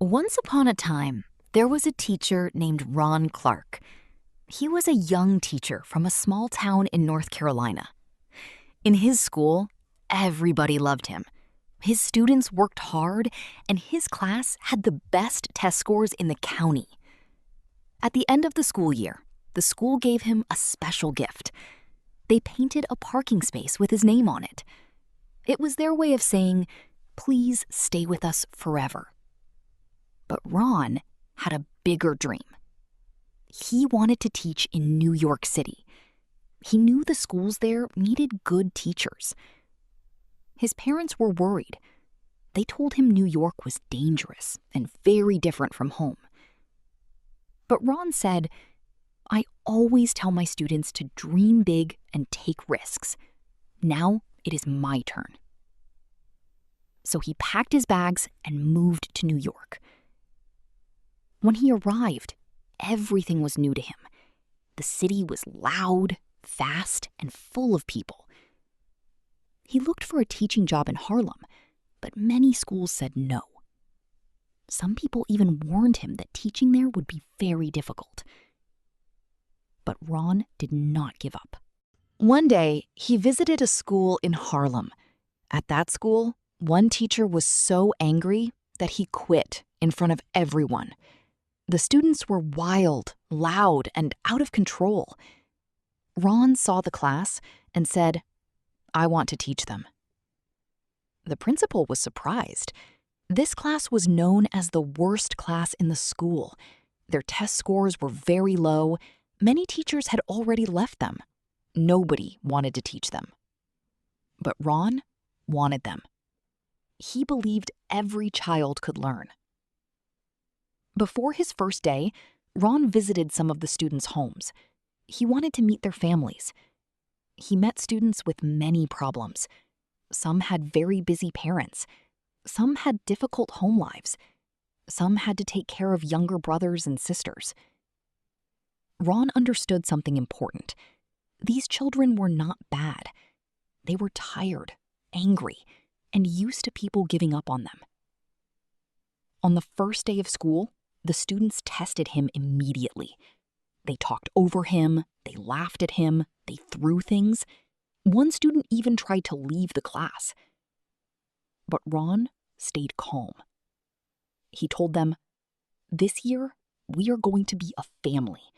Once upon a time, there was a teacher named Ron Clark. He was a young teacher from a small town in North Carolina. In his school, everybody loved him. His students worked hard, and his class had the best test scores in the county. At the end of the school year, the school gave him a special gift. They painted a parking space with his name on it. It was their way of saying, "Please stay with us forever." But Ron had a bigger dream. He wanted to teach in New York City. He knew the schools there needed good teachers. His parents were worried. They told him New York was dangerous and very different from home. But Ron said, "I always tell my students to dream big and take risks. Now it is my turn." So he packed his bags and moved to New York. When he arrived, everything was new to him. The city was loud, fast, and full of people. He looked for a teaching job in Harlem, but many schools said no. Some people even warned him that teaching there would be very difficult. But Ron did not give up. One day, he visited a school in Harlem. At that school, one teacher was so angry that he quit in front of everyone. The students were wild, loud, and out of control. Ron saw the class and said, "I want to teach them." The principal was surprised. This class was known as the worst class in the school. Their test scores were very low. Many teachers had already left them. Nobody wanted to teach them. But Ron wanted them. He believed every child could learn. Before his first day, Ron visited some of the students' homes. He wanted to meet their families. He met students with many problems. Some had very busy parents. Some had difficult home lives. Some had to take care of younger brothers and sisters. Ron understood something important. These children were not bad. They were tired, angry, and used to people giving up on them. On the first day of school, the students tested him immediately. They talked over him, they laughed at him, they threw things. One student even tried to leave the class. But Ron stayed calm. He told them, "This year, we are going to be a family.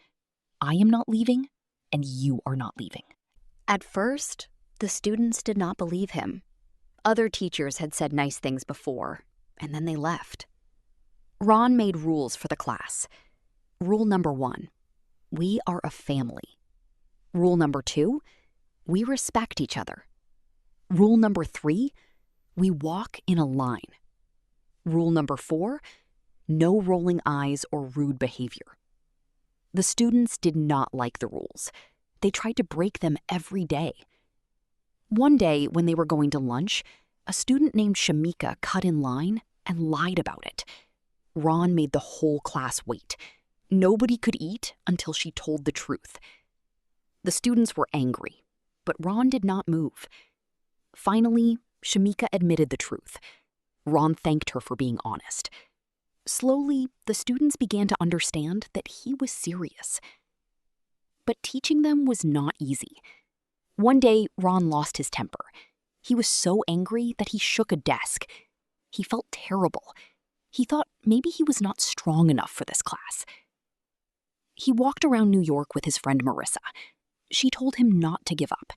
I am not leaving, and you are not leaving." At first, the students did not believe him. Other teachers had said nice things before, and then they left. Ron made rules for the class. Rule number 1, we are a family. Rule number 2, we respect each other. Rule number 3, we walk in a line. Rule number 4, no rolling eyes or rude behavior. The students did not like the rules. They tried to break them every day. One day, when they were going to lunch, a student named Shamika cut in line and lied about it. Ron made the whole class wait. Nobody could eat until she told the truth. The students were angry, but Ron did not move. Finally, Shamika admitted the truth. Ron thanked her for being honest. Slowly, the students began to understand that he was serious. But teaching them was not easy. One day, Ron lost his temper. He was so angry that he shook a desk. He felt terrible. He thought maybe he was not strong enough for this class. He walked around New York with his friend Marissa. She told him not to give up.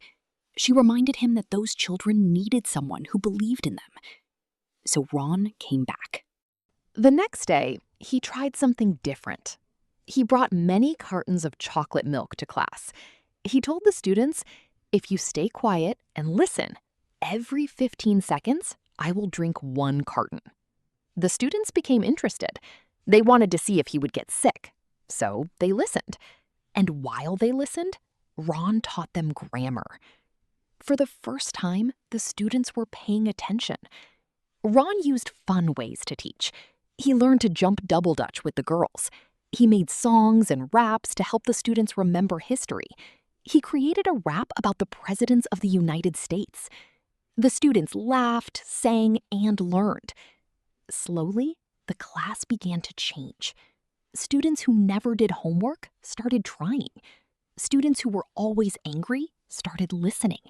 She reminded him that those children needed someone who believed in them. So Ron came back. The next day, he tried something different. He brought many cartons of chocolate milk to class. He told the students, "If you stay quiet and listen, every 15 seconds, I will drink 1 carton." The students became interested. They wanted to see if he would get sick, so they listened. And while they listened, Ron taught them grammar. For the first time, the students were paying attention. Ron used fun ways to teach. He learned to jump double dutch with the girls. He made songs and raps to help the students remember history. He created a rap about the presidents of the United States. The students laughed, sang, and learned. Slowly, the class began to change. Students who never did homework started trying. Students who were always angry started listening.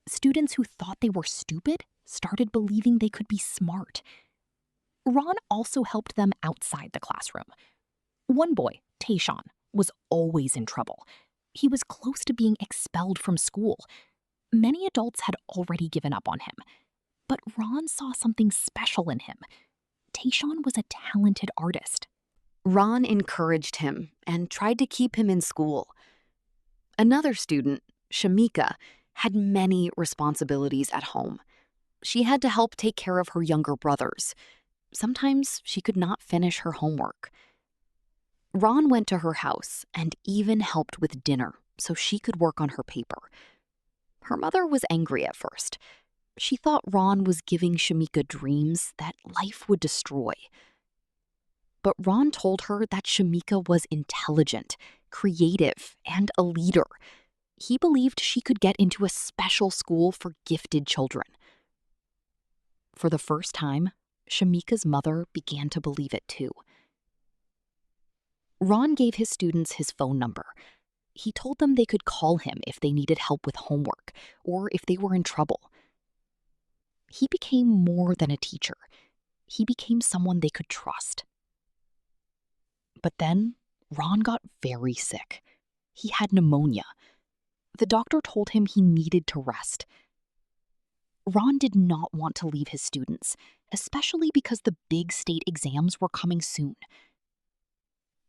Students who thought they were stupid started believing they could be smart. Ron also helped them outside the classroom. One boy, Tayshawn, was always in trouble. He was close to being expelled from school. Many adults had already given up on him. But Ron saw something special in him. Tayshawn was a talented artist. Ron encouraged him and tried to keep him in school. Another student, Shamika, had many responsibilities at home. She had to help take care of her younger brothers. Sometimes she could not finish her homework. Ron went to her house and even helped with dinner so she could work on her paper. Her mother was angry at first. She thought Ron was giving Shamika dreams that life would destroy. But Ron told her that Shamika was intelligent, creative, and a leader. He believed she could get into a special school for gifted children. For the first time, Shamika's mother began to believe it too. Ron gave his students his phone number. He told them they could call him if they needed help with homework or if they were in trouble. He became more than a teacher. He became someone they could trust. But then, Ron got very sick. He had pneumonia. The doctor told him he needed to rest. Ron did not want to leave his students, especially because the big state exams were coming soon.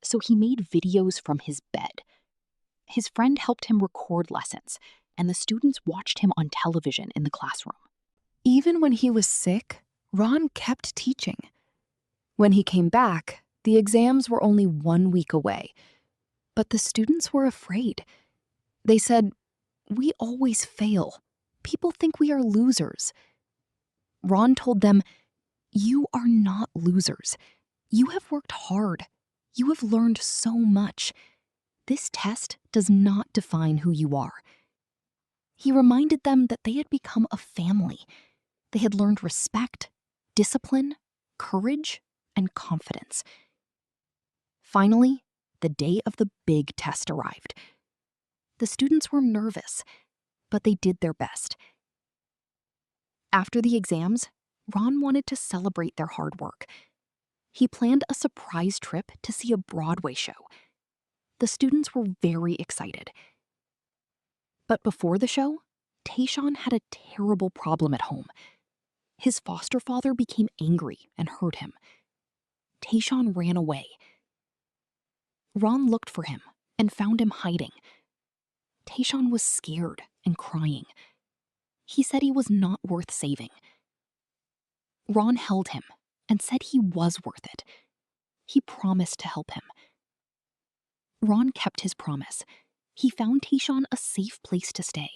So he made videos from his bed. His friend helped him record lessons, and the students watched him on television in the classroom. Even when he was sick, Ron kept teaching. When he came back, the exams were only 1 week away. But the students were afraid. They said, "We always fail. People think we are losers." Ron told them, "You are not losers. You have worked hard. You have learned so much. This test does not define who you are." He reminded them that they had become a family. They had learned respect, discipline, courage, and confidence. Finally, the day of the big test arrived. The students were nervous, but they did their best. After the exams, Ron wanted to celebrate their hard work. He planned a surprise trip to see a Broadway show. The students were very excited. But before the show, Tayshawn had a terrible problem at home. His foster father became angry and hurt him. Tayshawn ran away. Ron looked for him and found him hiding. Tayshawn was scared and crying. He said he was not worth saving. Ron held him and said he was worth it. He promised to help him. Ron kept his promise. He found Tayshawn a safe place to stay.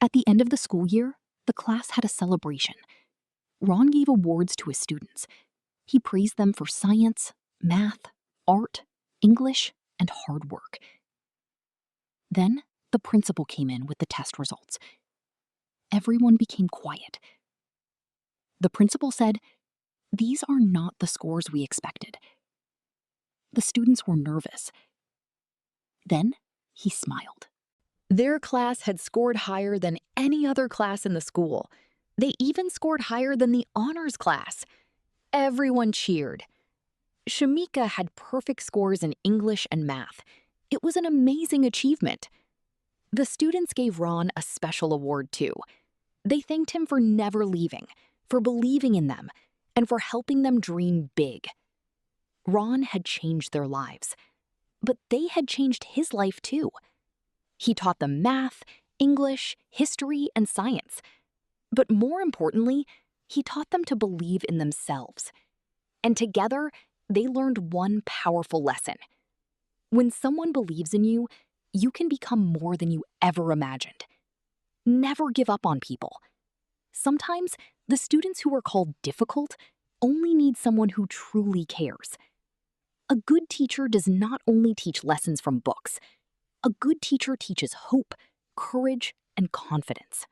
At the end of the school year, the class had a celebration. Ron gave awards to his students. He praised them for science, math, art, English, and hard work. Then the principal came in with the test results. Everyone became quiet. The principal said, "These are not the scores we expected." The students were nervous. Then he smiled. Their class had scored higher than any other class in the school. They even scored higher than the honors class. Everyone cheered. Shamika had perfect scores in English and math. It was an amazing achievement. The students gave Ron a special award too. They thanked him for never leaving, for believing in them, and for helping them dream big. Ron had changed their lives, but they had changed his life too. He taught them math, English, history, and science. But more importantly, he taught them to believe in themselves. And together, they learned one powerful lesson. When someone believes in you, you can become more than you ever imagined. Never give up on people. Sometimes, the students who are called difficult only need someone who truly cares. A good teacher does not only teach lessons from books. A good teacher teaches hope, courage, and confidence.